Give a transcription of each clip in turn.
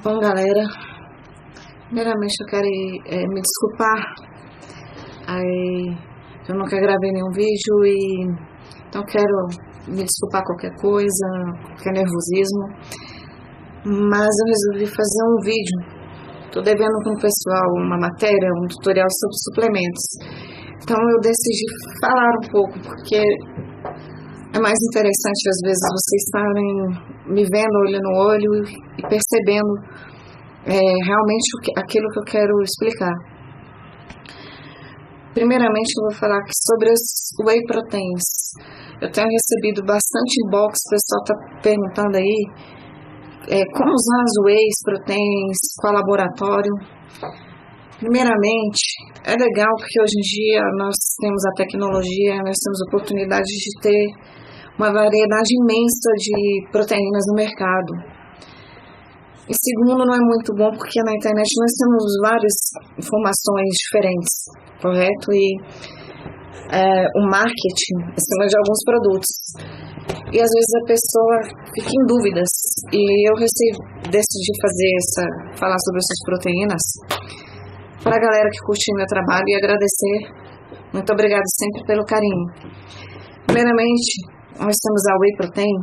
Bom, galera, primeiramente eu quero me desculpar. Eu nunca gravei nenhum vídeo então quero me desculpar qualquer coisa, qualquer nervosismo. Mas eu resolvi fazer um vídeo. Tô devendo com o pessoal uma matéria, um tutorial sobre suplementos. Então eu decidi falar um pouco, porque é mais interessante às vezes vocês estarem me vendo olho no olho e percebendo realmente aquilo que eu quero explicar. Primeiramente eu vou falar aqui sobre as whey proteins. Eu tenho recebido bastante inbox, o pessoal está perguntando aí como usar as whey proteins, qual laboratório. Primeiramente, é legal porque hoje em dia nós temos a tecnologia, nós temos a oportunidade de ter uma variedade imensa de proteínas no mercado. E segundo, não é muito bom porque na internet nós temos várias informações diferentes, correto? E o marketing em cima de alguns produtos. E às vezes a pessoa fica em dúvidas. E eu decidi falar sobre essas proteínas para a galera que curte meu trabalho e agradecer. Muito obrigado sempre pelo carinho. Primeiramente, nós temos a whey protein,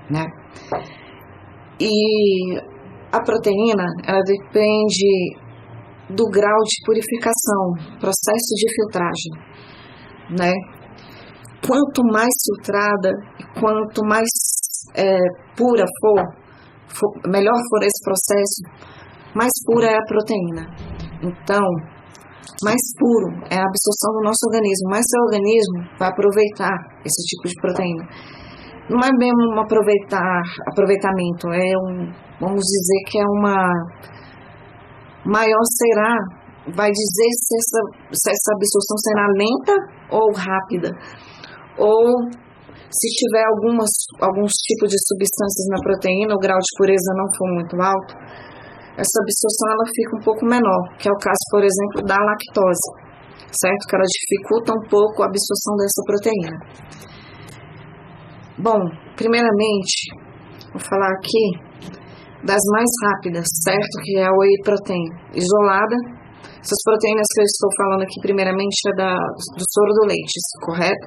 né? E a proteína, ela depende do grau de purificação, processo de filtragem, né? Quanto mais filtrada e quanto mais pura for, melhor for esse processo, mais pura é a proteína. Então, mais puro é a absorção do nosso organismo, mais seu organismo vai aproveitar esse tipo de proteína. Não é bem um aproveitamento, vamos dizer que é uma maior será, vai dizer se essa absorção será lenta ou rápida, ou se tiver alguns tipos de substâncias na proteína, o grau de pureza não for muito alto, essa absorção ela fica um pouco menor, que é o caso, por exemplo, da lactose, certo? Que ela dificulta um pouco a absorção dessa proteína. Bom, primeiramente, vou falar aqui das mais rápidas, certo? Que é a whey protein isolada. Essas proteínas que eu estou falando aqui, primeiramente, é do soro do leite, correto?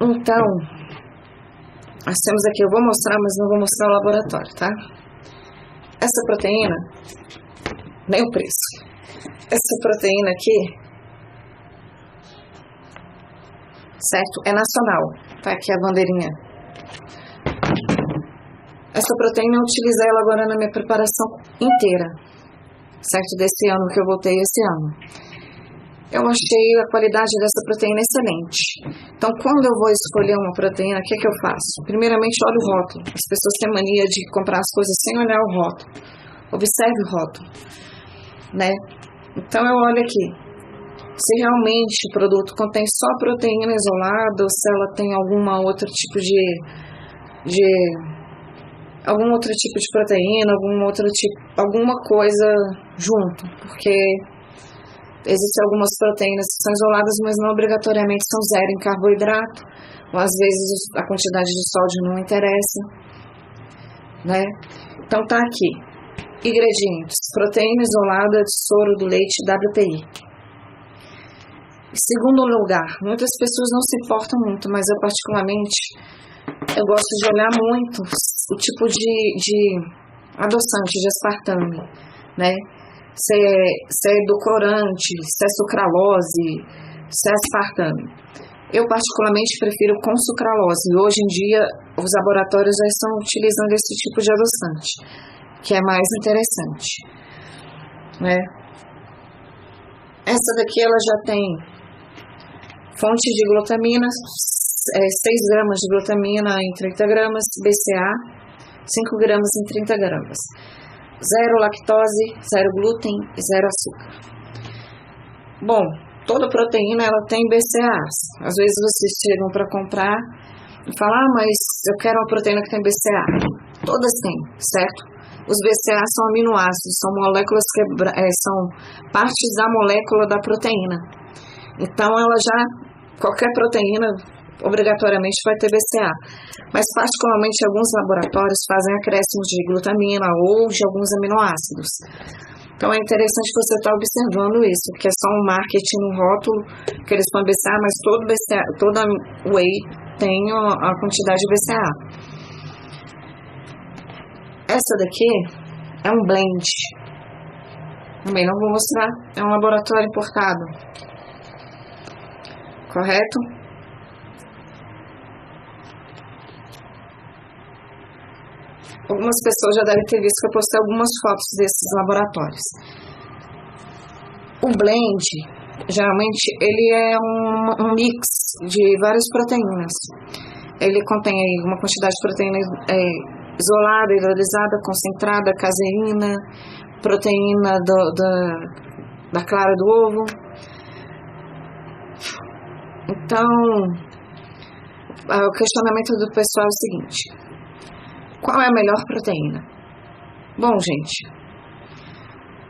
Então, nós temos aqui, eu vou mostrar, mas não vou mostrar o laboratório, tá? Essa proteína, nem o preço. Essa proteína aqui, certo? É nacional, tá? Aqui a bandeirinha. Essa proteína eu utilizei ela agora na minha preparação inteira, certo? Desse ano que eu voltei esse ano. Eu achei a qualidade dessa proteína excelente. Então, quando eu vou escolher uma proteína, o que eu faço? Primeiramente, olho o rótulo. As pessoas têm mania de comprar as coisas sem olhar o rótulo. Observe o rótulo, né? Então, eu olho aqui. Se realmente o produto contém só proteína isolada ou se ela tem algum outro tipo de proteína, alguma coisa junto, porque existem algumas proteínas que são isoladas, mas não obrigatoriamente são zero em carboidrato, ou às vezes a quantidade de sódio não interessa, né? Então tá aqui, ingredientes: proteína isolada de soro do leite WPI. Em segundo lugar, muitas pessoas não se importam muito, mas eu particularmente, eu gosto de olhar muito o tipo de adoçante, de aspartame, né? Se é edulcorante, se é sucralose, se é aspartame. Eu particularmente prefiro com sucralose. E hoje em dia os laboratórios já estão utilizando esse tipo de adoçante, que é mais interessante, né? Essa daqui ela já tem fonte de glutamina, 6 gramas de glutamina em 30 gramas, BCA, 5 gramas em 30 gramas. Zero lactose, zero glúten e zero açúcar. Bom, toda proteína ela tem BCAAs. Às vezes vocês chegam para comprar e falam, mas eu quero uma proteína que tem BCA. Todas têm, certo? Os BCAAs são aminoácidos, são moléculas são partes da molécula da proteína. Então qualquer proteína, obrigatoriamente vai ter BCA. Mas particularmente alguns laboratórios fazem acréscimos de glutamina ou de alguns aminoácidos. Então é interessante você estar observando isso, porque é só um marketing no rótulo que eles põem BCA, mas toda whey tem a quantidade de BCA. Essa daqui é um blend. Também não vou mostrar, é um laboratório importado. Correto? Algumas pessoas já devem ter visto que eu postei algumas fotos desses laboratórios. O blend, geralmente, ele é um mix de várias proteínas. Ele contém aí uma quantidade de proteína isolada, hidrolisada, concentrada, caseína, proteína da clara do ovo. Então, o questionamento do pessoal é o seguinte: qual é a melhor proteína? Bom, gente,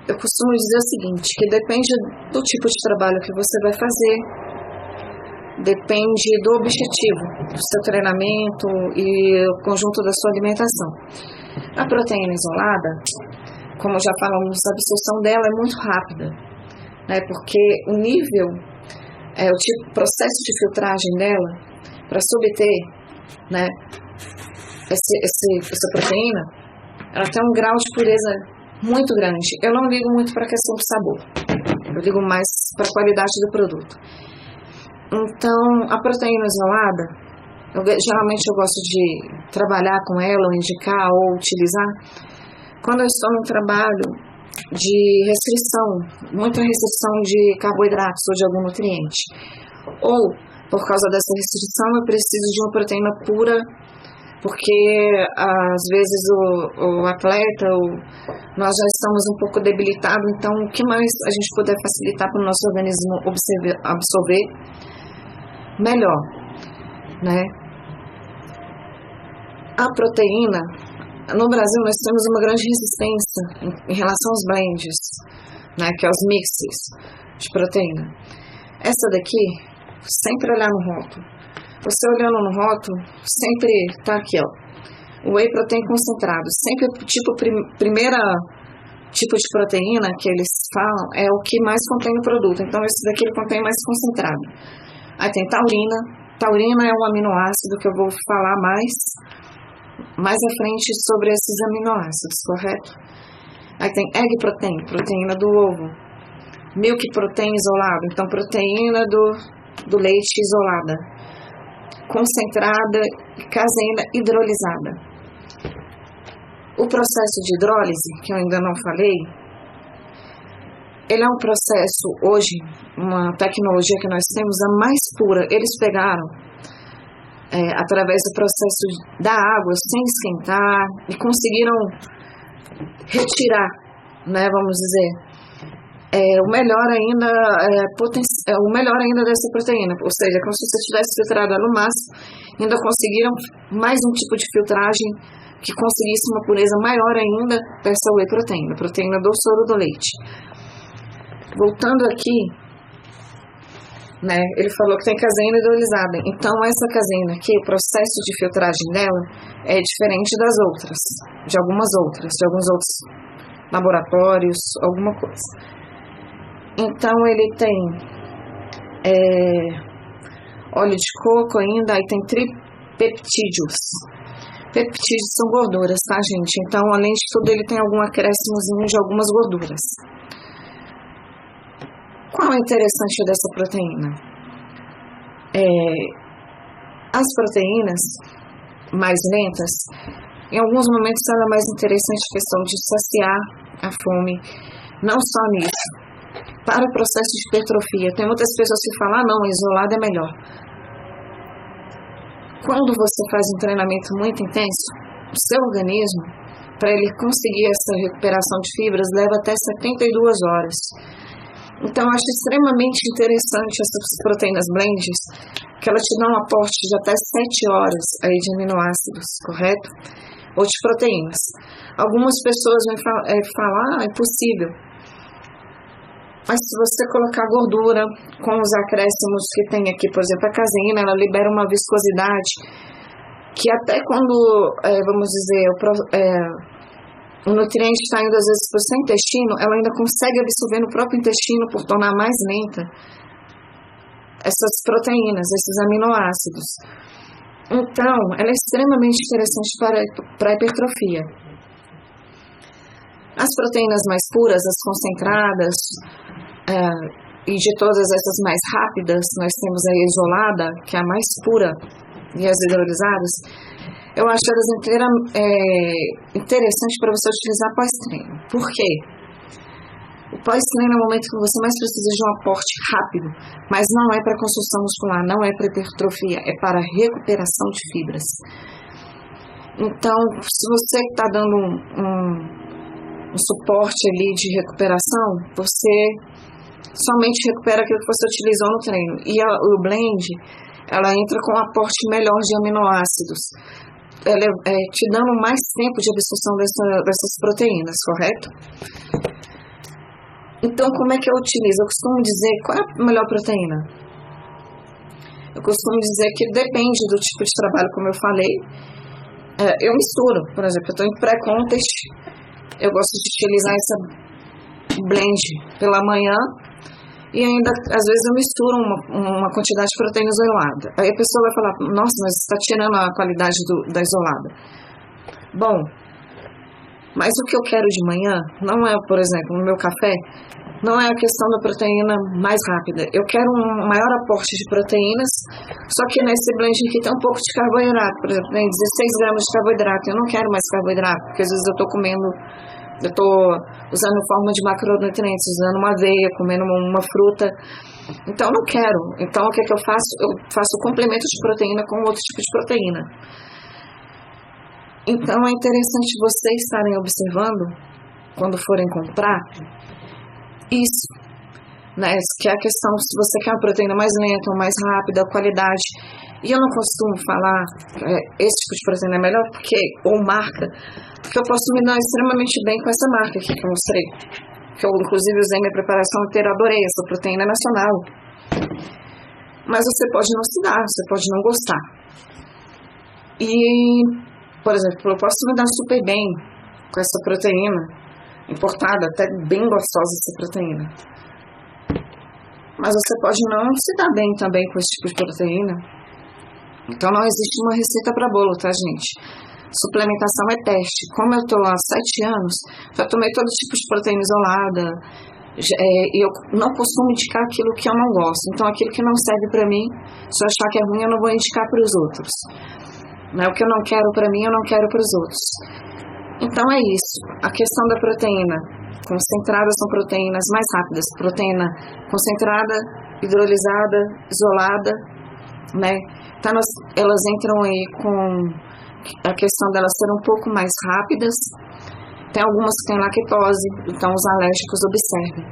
eu costumo dizer o seguinte, que depende do tipo de trabalho que você vai fazer, depende do objetivo, do seu treinamento e o conjunto da sua alimentação. A proteína isolada, como já falamos, a absorção dela é muito rápida, né, porque o nível, o processo de filtragem dela, para se obter, né, essa proteína, ela tem um grau de pureza muito grande. Eu não ligo muito para a questão do sabor, eu ligo mais para a qualidade do produto. Então, a proteína isolada, geralmente eu gosto de trabalhar com ela, ou indicar, ou utilizar, quando eu estou num trabalho de restrição, muita restrição de carboidratos ou de algum nutriente. Ou, por causa dessa restrição, eu preciso de uma proteína pura, porque às vezes o atleta, nós já estamos um pouco debilitados, então o que mais a gente puder facilitar para o nosso organismo absorver, melhor, né? A proteína, no Brasil nós temos uma grande resistência em relação aos blends, né, que é os mixes de proteína. Essa daqui, sempre olhar no rótulo. Você olhando no rótulo, sempre tá aqui, ó, o whey protein concentrado. Sempre primeira tipo de proteína que eles falam é o que mais contém no produto. Então esse daqui ele contém mais concentrado. Aí tem taurina. Taurina é um aminoácido que eu vou falar mais à frente sobre esses aminoácidos, correto? Aí tem egg protein, proteína do ovo. Milk protein isolado, então proteína do leite isolada. Concentrada e caseína hidrolisada. O processo de hidrólise, que eu ainda não falei, ele é um processo, hoje, uma tecnologia que nós temos, a mais pura. Eles pegaram, através do processo da água, sem esquentar, e conseguiram retirar, né, vamos dizer, o melhor ainda dessa proteína, ou seja, como se você tivesse filtrado ela no máximo, ainda conseguiram mais um tipo de filtragem que conseguisse uma pureza maior ainda dessa whey proteína, proteína do soro do leite. Voltando aqui, né, ele falou que tem caseína hidrolisada, então essa caseína aqui, o processo de filtragem dela é diferente das outras, de alguns outros laboratórios, alguma coisa. Então ele tem óleo de coco ainda, aí tem tripeptídeos. Peptídeos são gorduras, tá, gente? Então, além de tudo, ele tem algum acréscimozinho de algumas gorduras. Qual é o interessante dessa proteína? As proteínas mais lentas, em alguns momentos ela é mais interessante a questão de saciar a fome, não só nisso. Para o processo de hipertrofia, tem muitas pessoas que falam, não, isolado é melhor. Quando você faz um treinamento muito intenso, o seu organismo, para ele conseguir essa recuperação de fibras, leva até 72 horas. Então, eu acho extremamente interessante essas proteínas blends, que elas te dão um aporte de até 7 horas aí de aminoácidos, correto? Ou de proteínas. Algumas pessoas vão falar, é impossível. Mas se você colocar gordura com os acréscimos que tem aqui, por exemplo, a caseína, ela libera uma viscosidade que até quando, vamos dizer, o nutriente está indo às vezes para o seu intestino, ela ainda consegue absorver no próprio intestino por tornar mais lenta essas proteínas, esses aminoácidos. Então, ela é extremamente interessante para a hipertrofia. As proteínas mais puras, as concentradas, e de todas essas mais rápidas, nós temos a isolada, que é a mais pura, e as hidrolisadas, eu acho elas interessantes para você utilizar pós-treino. Por quê? O pós-treino é o momento que você mais precisa de um aporte rápido, mas não é para construção muscular, não é para hipertrofia, é para recuperação de fibras. Então, se você está dando um suporte ali de recuperação, você somente recupera aquilo que você utilizou no treino. E o blend, ela entra com um aporte melhor de aminoácidos, ela te dando mais tempo de absorção dessas proteínas, correto? Então, como é que eu utilizo? Eu costumo dizer, qual é a melhor proteína? Eu costumo dizer que depende do tipo de trabalho, como eu falei. Eu misturo, por exemplo, eu estou em pré-contest, eu gosto de utilizar essa blend pela manhã e ainda, às vezes, eu misturo uma quantidade de proteína isolada. Aí a pessoa vai falar, nossa, mas você está tirando a qualidade da isolada. Bom, mas o que eu quero de manhã não é, por exemplo, no meu café, não é a questão da proteína mais rápida. Eu quero um maior aporte de proteínas, só que nesse blend aqui tem um pouco de carboidrato. Por exemplo, tem 16 gramas de carboidrato. Eu não quero mais carboidrato, porque às vezes eu estou usando forma de macronutrientes, usando uma aveia, comendo uma fruta. Então eu não quero. Então o que é que eu faço? Eu faço complemento de proteína com outro tipo de proteína. Então é interessante vocês estarem observando, quando forem comprar, isso, né? Que é a questão, se você quer uma proteína mais lenta ou mais rápida, a qualidade. E eu não costumo falar esse tipo de proteína é melhor ou marca, porque eu posso me dar extremamente bem com essa marca aqui que eu mostrei. Que eu, inclusive, usei minha preparação inteira, adorei essa proteína nacional. Mas você pode não se dar, você pode não gostar. E, por exemplo, eu posso me dar super bem com essa proteína importada, até bem gostosa essa proteína. Mas você pode não se dar bem também com esse tipo de proteína. Então não existe uma receita para bolo, tá, gente? Suplementação é teste. Como eu estou há 7 anos, já tomei todo tipo de proteína isolada, e eu não costumo indicar aquilo que eu não gosto. Então aquilo que não serve para mim, se eu achar que é ruim, eu não vou indicar para os outros. O que eu não quero para mim, eu não quero para os outros. Então é isso. A questão da proteína concentrada são proteínas mais rápidas. Proteína concentrada, hidrolisada, isolada, né? Então elas entram aí com a questão delas serem um pouco mais rápidas. Tem algumas que têm lactose, então os alérgicos observem.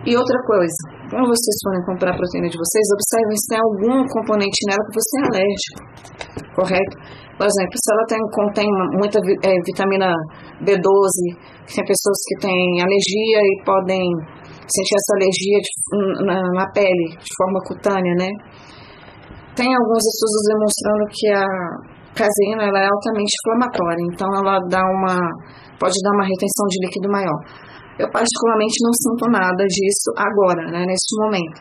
E outra coisa, quando vocês forem comprar a proteína de vocês, observem se tem algum componente nela que você é alérgico, correto? Por exemplo, se ela contém muita vitamina B12, tem pessoas que têm alergia e podem sentir essa alergia na pele, de forma cutânea, né? Tem alguns estudos demonstrando que a caseína ela é altamente inflamatória, então ela pode dar uma retenção de líquido maior. Eu particularmente não sinto nada disso agora, né, neste momento.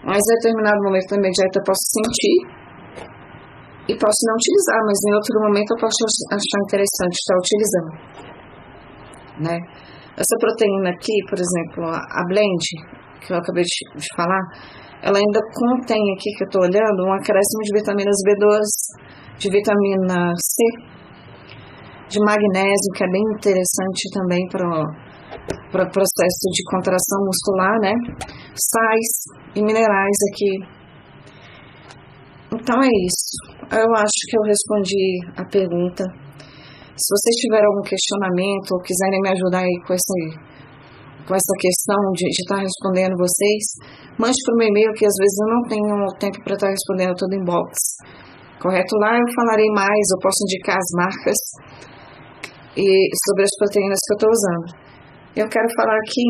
Mas em determinado momento da minha dieta eu posso sentir e posso não utilizar, mas em outro momento eu posso achar interessante estar utilizando, né? Essa proteína aqui, por exemplo, a blend, que eu acabei de falar, ela ainda contém aqui, que eu estou olhando, um acréscimo de vitaminas B12, de vitamina C, de magnésio, que é bem interessante também para o processo de contração muscular, né? Sais e minerais aqui. Então é isso. Eu acho que eu respondi a pergunta. Se vocês tiverem algum questionamento ou quiserem me ajudar aí com essa questão de estar respondendo vocês, mande para o meu e-mail, que às vezes eu não tenho tempo para estar respondendo todo inbox. Correto? Lá eu falarei mais, eu posso indicar as marcas e sobre as proteínas que eu estou usando. eu quero falar aqui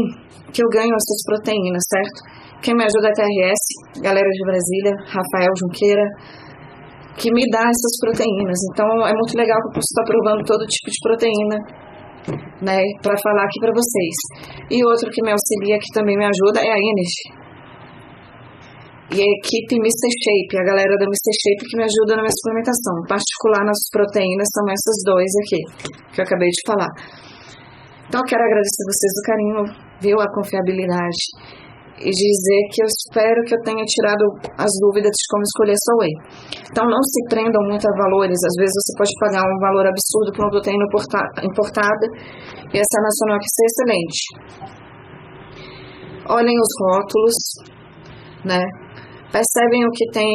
que eu ganho essas proteínas, certo? Quem me ajuda é a TRS, galera de Brasília, Rafael Junqueira, que me dá essas proteínas. Então é muito legal que eu posso estar provando todo tipo de proteína, né, para falar aqui para vocês. E outro que me auxilia, que também me ajuda, é a Energy. E a equipe Mr. Shape, a galera da Mr. Shape que me ajuda na minha suplementação. Em particular, nossas proteínas são essas dois aqui, que eu acabei de falar. Então eu quero agradecer vocês do carinho, viu, a confiabilidade. E dizer que eu espero que eu tenha tirado as dúvidas de como escolher sua whey. Então não se prendam muito a valores. Às vezes você pode pagar um valor absurdo por uma proteína importada e essa nacional que é excelente. Olhem os rótulos, né? Percebem o que tem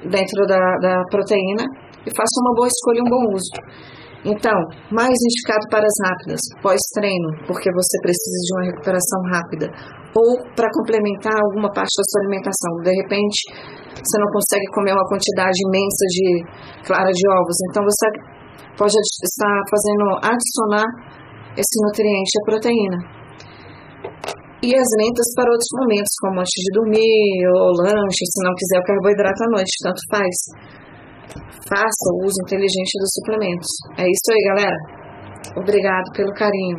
dentro da proteína e façam uma boa escolha e um bom uso. Então, mais indicado para as rápidas, pós-treino, porque você precisa de uma recuperação rápida, ou para complementar alguma parte da sua alimentação. De repente, você não consegue comer uma quantidade imensa de clara de ovos, então você pode estar adicionar esse nutriente à proteína. E as lentas para outros momentos, como antes de dormir, ou lanche, se não quiser o carboidrato à noite, tanto faz. Faça o uso inteligente dos suplementos. É isso aí, galera. Obrigado pelo carinho.